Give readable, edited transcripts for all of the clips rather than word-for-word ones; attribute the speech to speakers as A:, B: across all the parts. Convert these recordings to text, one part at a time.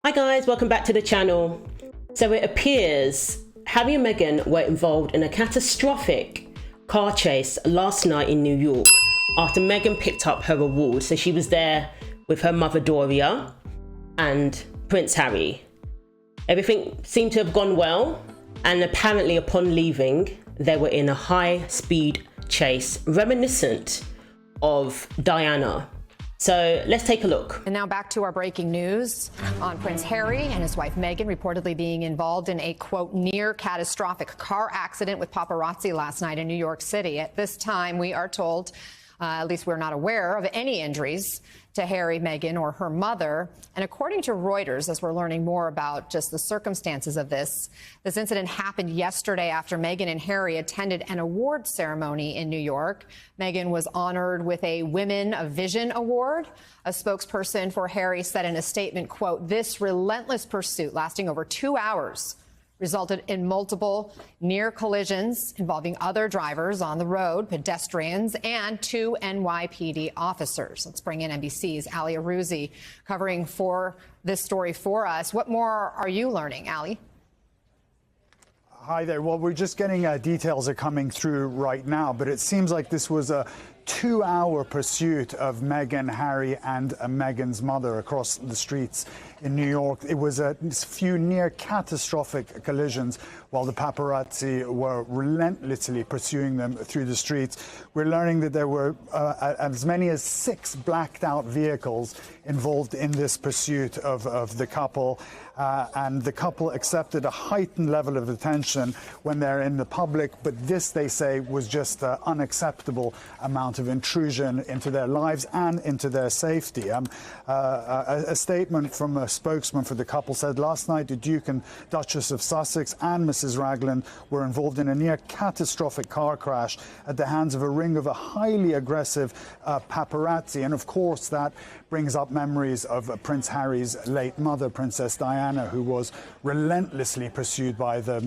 A: Hi guys, welcome back to the channel. So it appears Harry and Meghan were involved in a catastrophic car chase last night in New York after Meghan picked up her award. So she was there with her mother Doria and Prince Harry. Everything seemed to have gone well, and apparently upon leaving they were in a high-speed chase reminiscent of Diana. So let's take a look.
B: And now back to our breaking news on Prince Harry and his wife Meghan reportedly being involved in a, quote, near catastrophic car accident with paparazzi last night in New York City. At this time, we are told, at least we're not aware of any injuries to Harry, Meghan, or her mother. And according to Reuters, as we're learning more about just the circumstances of this incident happened yesterday after Meghan and Harry attended an award ceremony in New York. Meghan was honored with a Women of Vision award. A spokesperson for Harry said in a statement, quote, "This relentless pursuit lasting over 2 hours resulted in multiple near collisions involving other drivers on the road, pedestrians, and 2 NYPD officers." Let's bring in NBC's Ali Arouzi covering for this story for us. What more are you learning, Ali?
C: Hi there. Well, we're just getting details are coming through right now, but it seems like this was a 2-hour pursuit of Meghan, Harry, and Meghan's mother across the streets in New York. It was a few near catastrophic collisions while the paparazzi were relentlessly pursuing them through the streets. We're learning that there were as many as 6 blacked out vehicles involved in this pursuit of the couple. And the couple accepted a heightened level of attention when they're in the public, but this, they say, was just an unacceptable amount of intrusion into their lives and into their safety. A statement from a spokesman for the couple said last night the Duke and Duchess of Sussex and Mrs. Ragland were involved in a near catastrophic car crash at the hands of a ring of a highly aggressive paparazzi. And of course, that brings up memories of Prince Harry's late mother, Princess Diana, who was relentlessly pursued by the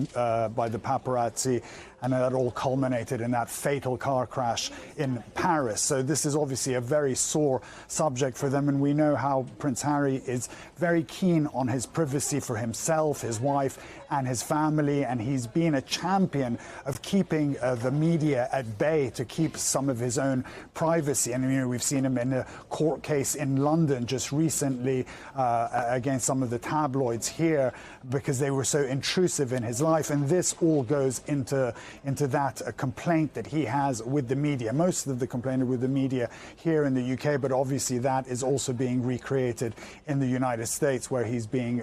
C: paparazzi, and that all culminated in that fatal car crash in Paris. So this is obviously a very sore subject for them, and we know how Prince Harry is very keen on his privacy for himself, his wife, and his family, and he's been a champion of keeping the media at bay to keep some of his own privacy. And you know, we've seen him in a court case in London just recently against some of the tabloids here because they were so intrusive in his life. And this all goes into that complaint that he has with the media. Most of the complaint are with the media here in the UK, but obviously that is also being recreated in the United States, where he's being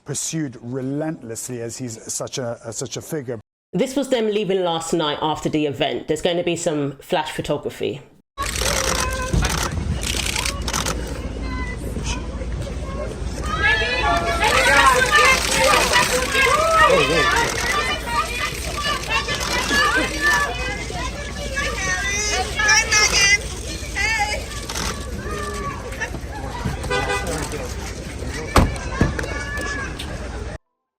C: pursued relentlessly as he's such a figure.
A: This was them leaving last night after the event. There's going to be some flash photography.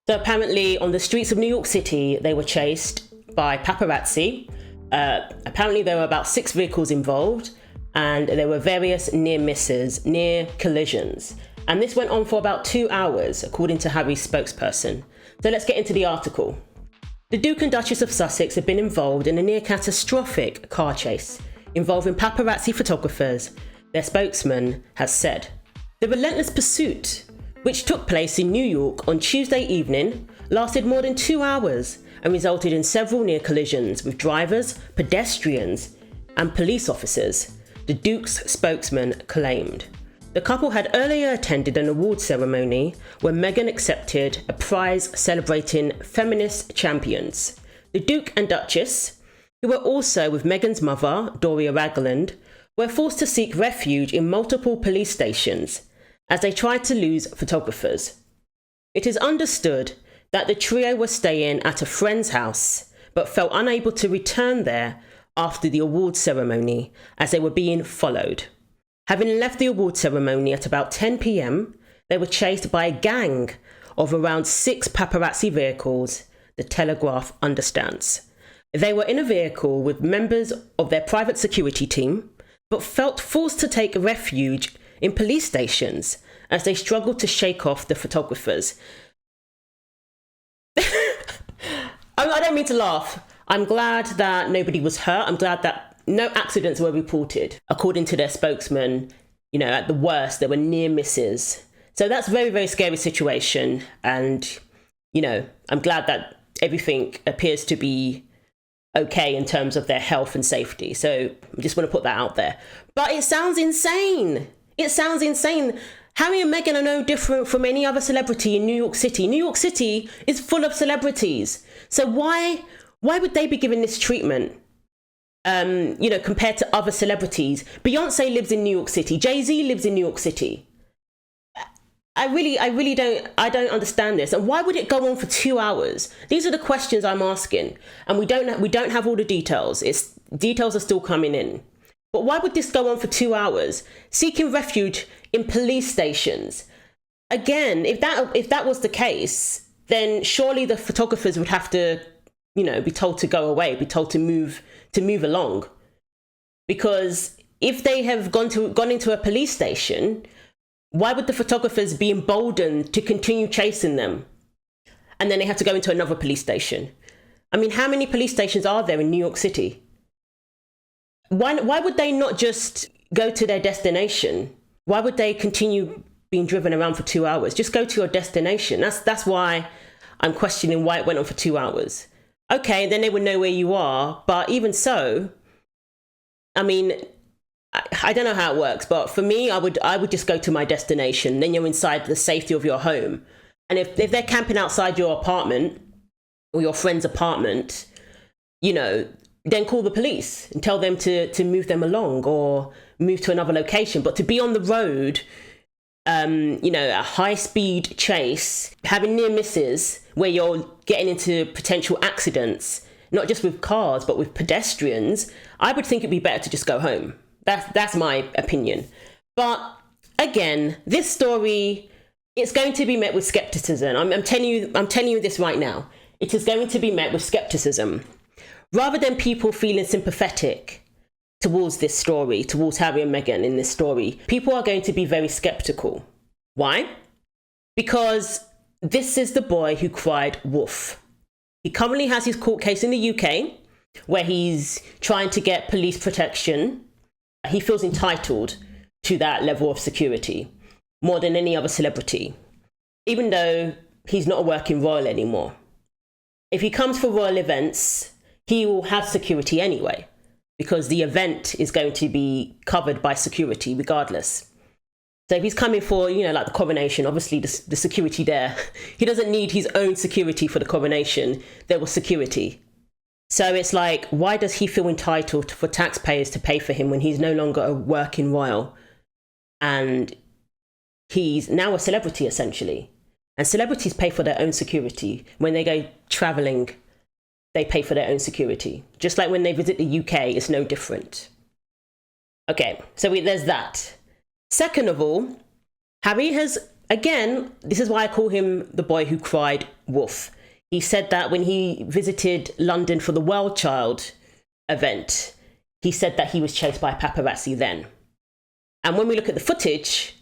A: So apparently on the streets of New York City, they were chased by paparazzi. Apparently there were about 6 vehicles involved, and there were various near misses, near collisions. And this went on for about 2 hours, according to Harry's spokesperson. So let's get into the article. The Duke and Duchess of Sussex have been involved in a near catastrophic car chase involving paparazzi photographers, their spokesman has said. The relentless pursuit, which took place in New York on Tuesday evening, lasted more than 2 hours and resulted in several near collisions with drivers, pedestrians, and police officers, the Duke's spokesman claimed. The couple had earlier attended an award ceremony where Meghan accepted a prize celebrating feminist champions. The Duke and Duchess, who were also with Meghan's mother, Doria Ragland, were forced to seek refuge in multiple police stations as they tried to lose photographers. It is understood that the trio were staying at a friend's house, but felt unable to return there after the award ceremony as they were being followed. Having left the award ceremony at about 10 p.m, they were chased by a gang of around 6 paparazzi vehicles, the Telegraph understands. They were in a vehicle with members of their private security team, but felt forced to take refuge in police stations as they struggled to shake off the photographers. I don't mean to laugh. I'm glad that nobody was hurt. I'm glad that no accidents were reported. According to their spokesman, at the worst, there were near misses. So that's a very, very scary situation. And, I'm glad that everything appears to be okay in terms of their health and safety. So I just want to put that out there. But it sounds insane. It sounds insane. Harry and Meghan are no different from any other celebrity in New York City. New York City is full of celebrities. So why would they be given this treatment? Compared to other celebrities. Beyonce lives in New York City. Jay-Z lives in New York City. I really don't understand this. And why would it go on for 2 hours? These are the questions I'm asking. And we don't have all the details. Details are still coming in. But why would this go on for 2 hours? Seeking refuge in police stations. Again, if that was the case, then surely the photographers would have to, be told to go away, be told to move along. Because if they have gone into a police station, why would the photographers be emboldened to continue chasing them? And then they have to go into another police station. I mean, how many police stations are there in New York City? Why would they not just go to their destination? Why would they continue being driven around for 2 hours? Just go to your destination. That's why I'm questioning why it went on for 2 hours. Okay, then they would know where you are. But even so, I mean, I don't know how it works, but for me, I would just go to my destination. Then you're inside the safety of your home. And if they're camping outside your apartment or your friend's apartment, then call the police and tell them to move them along or move to another location. But to be on the road, a high-speed chase, having near misses where you're getting into potential accidents, not just with cars, but with pedestrians, I would think it'd be better to just go home. That's my opinion. But again, this story, it's going to be met with skepticism. I'm telling you this right now. It is going to be met with skepticism. Rather than people feeling sympathetic towards this story, towards Harry and Meghan in this story, people are going to be very skeptical. Why? Because this is the boy who cried wolf. He currently has his court case in the UK where he's trying to get police protection. He feels entitled to that level of security more than any other celebrity, even though he's not working royal anymore. If he comes for royal events, he will have security anyway, because the event is going to be covered by security regardless. So if he's coming for, like the coronation, obviously the security there, he doesn't need his own security for the coronation. There was security. So it's like, why does he feel entitled for taxpayers to pay for him when he's no longer a working royal? And he's now a celebrity, essentially. And celebrities pay for their own security. When they go traveling, they pay for their own security. Just like when they visit the UK, it's no different. Okay, so there's that. Second of all, Harry has, again, this is why I call him the boy who cried wolf. He said that when he visited London for the World Child event, he said that he was chased by paparazzi then. And when we look at the footage,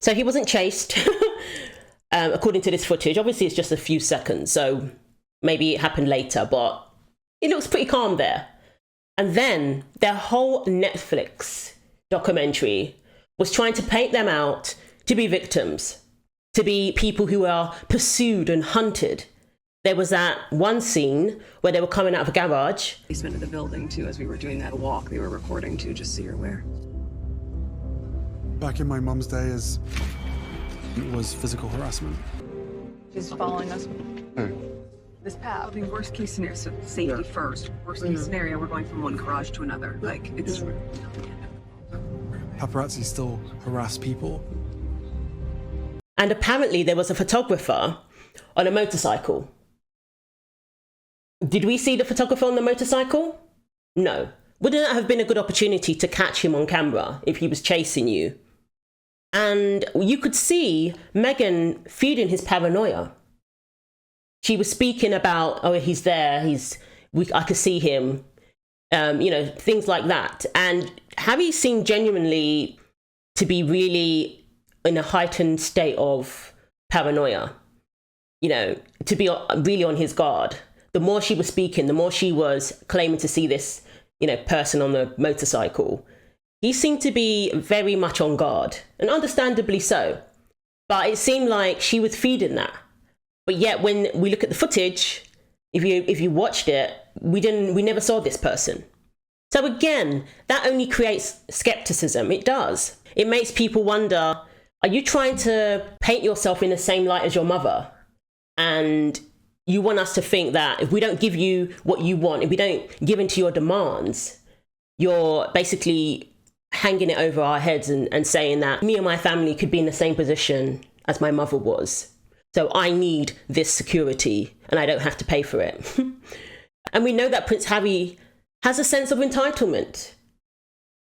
A: so he wasn't chased, according to this footage. Obviously, it's just a few seconds, so maybe it happened later, but it looks pretty calm there. And then their whole Netflix documentary was trying to paint them out to be victims, to be people who are pursued and hunted. There was that one scene where they were coming out of a garage.
D: Basement of the building too, as we were doing that walk, they were recording too, just so you're aware.
E: Back in my mum's days, it was physical harassment.
F: She's following us. This path.
D: I mean, worst case scenario, so safety first. Worst case scenario, we're going from one garage to another. Like, it's...
E: Paparazzi still harass people.
A: And apparently there was a photographer on a motorcycle. Did we see the photographer on the motorcycle? No. Wouldn't that have been a good opportunity to catch him on camera if he was chasing you? And you could see Meghan feeding his paranoia. She was speaking about, oh, he's there, I could see him, things like that. And Harry seemed genuinely to be really in a heightened state of paranoia, to be really on his guard. The more she was speaking, the more she was claiming to see this, person on the motorcycle. He seemed to be very much on guard, and understandably so. But it seemed like she was feeding that. But yet, when we look at the footage, if you watched it, we never saw this person. So again, that only creates skepticism. It does. It makes people wonder, are you trying to paint yourself in the same light as your mother? And you want us to think that if we don't give you what you want, if we don't give in to your demands, you're basically hanging it over our heads and saying that me and my family could be in the same position as my mother was. So I need this security and I don't have to pay for it. And we know that Prince Harry has a sense of entitlement.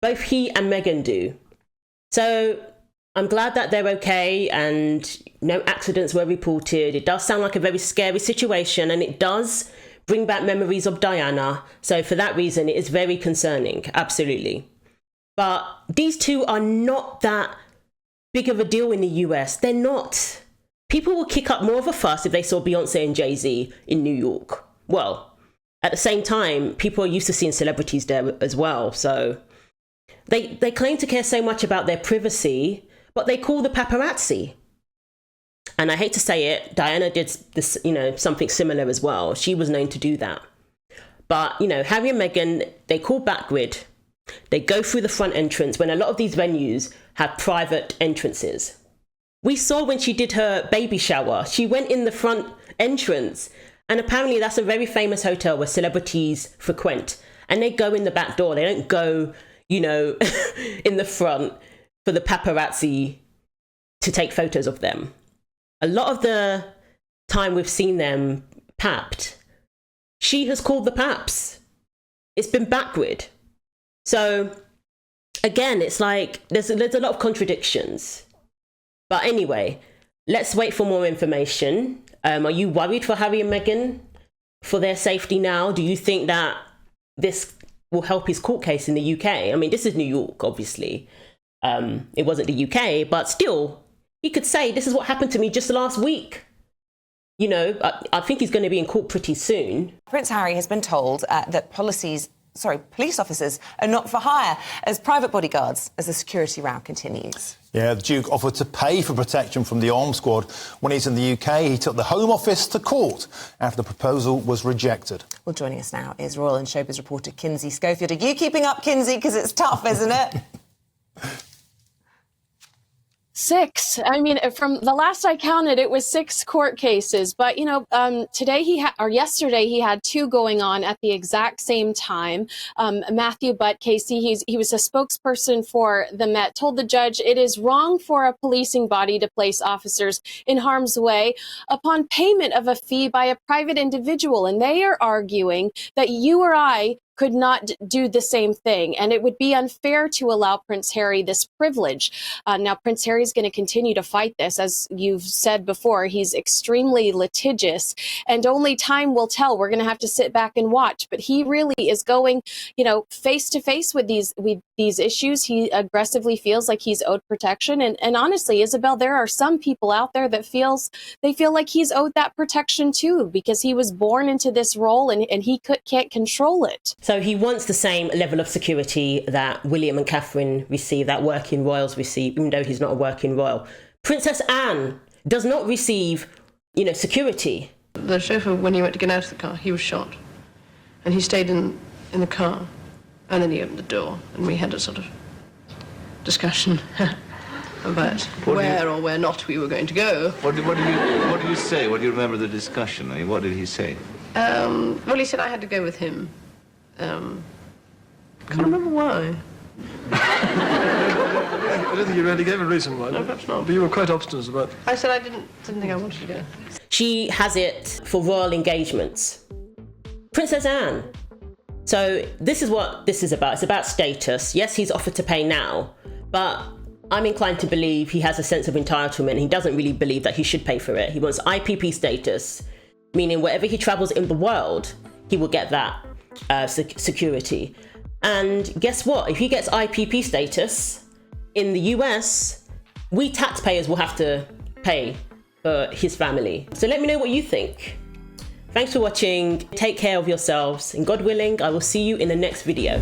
A: Both he and Meghan do. So I'm glad that they're okay and no accidents were reported. It does sound like a very scary situation, and it does bring back memories of Diana. So for that reason, it is very concerning, absolutely. But these two are not that big of a deal in the US. They're not. People will kick up more of a fuss if they saw Beyonce and Jay-Z in New York. Well, at the same time, people are used to seeing celebrities there as well. So they claim to care so much about their privacy, but they call the paparazzi. And I hate to say it, Diana did this, something similar as well. She was known to do that. But, Harry and Meghan, they call back grid. They go through the front entrance when a lot of these venues have private entrances. We saw when she did her baby shower, she went in the front entrance. And apparently that's a very famous hotel where celebrities frequent. And they go in the back door. They don't go, in the front for the paparazzi to take photos of them. A lot of the time we've seen them papped, she has called the Paps. It's been backward. So again, it's like there's a lot of contradictions. But anyway, let's wait for more information. Are you worried for Harry and Meghan for their safety now? Do you think that this will help his court case in the UK? I mean, this is New York, obviously. It wasn't the UK, but still, he could say, this is what happened to me just last week. I think he's going to be in court pretty soon.
G: Prince Harry has been told that police officers are not for hire as private bodyguards as the security row continues.
H: Yeah, the Duke offered to pay for protection from the armed squad. When he's in the UK, he took the Home Office to court after the proposal was rejected.
G: Well, joining us now is Royal and Showbiz reporter Kinsey Schofield. Are you keeping up, Kinsey? Because it's tough, isn't it?
I: 6. I mean, from the last I counted, it was 6 court cases. But, yesterday he had 2 going on at the exact same time. Matthew Butt, Casey, he was a spokesperson for the Met, told the judge it is wrong for a policing body to place officers in harm's way upon payment of a fee by a private individual. And they are arguing that you or I could not do the same thing. And it would be unfair to allow Prince Harry this privilege. Now, Prince Harry is going to continue to fight this. As you've said before, he's extremely litigious and only time will tell. We're going to have to sit back and watch. But he really is going, face to face with these issues. He aggressively feels like he's owed protection. And honestly, Isabel, there are some people out there that feel like he's owed that protection too, because he was born into this role and he can't control it.
A: So he wants the same level of security that William and Catherine receive, that working royals receive, even though he's not a working royal. Princess Anne does not receive, security.
F: The chauffeur, when he went to get out of the car, he was shot. And he stayed in the car. And then he opened the door. And we had a sort of discussion about where or where not we were going to go.
J: What did you say? What do you remember the discussion? I mean, what did he say?
F: Well, he said I had to go with him. Can't remember why.
K: I don't think you really gave a reason why.
F: No, perhaps not.
K: But you were quite obstinate about it.
F: I said I didn't think I wanted to go.
A: She has it for royal engagements. Princess Anne. So this is what this is about. It's about status. Yes, he's offered to pay now, but I'm inclined to believe he has a sense of entitlement. He doesn't really believe that he should pay for it. He wants IPP status, meaning wherever he travels in the world, he will get that security. And guess what? If he gets IPP status in the US, we taxpayers will have to pay for his family. So let me know what you think. Thanks for watching. Take care of yourselves, and God willing, I will see you in the next video.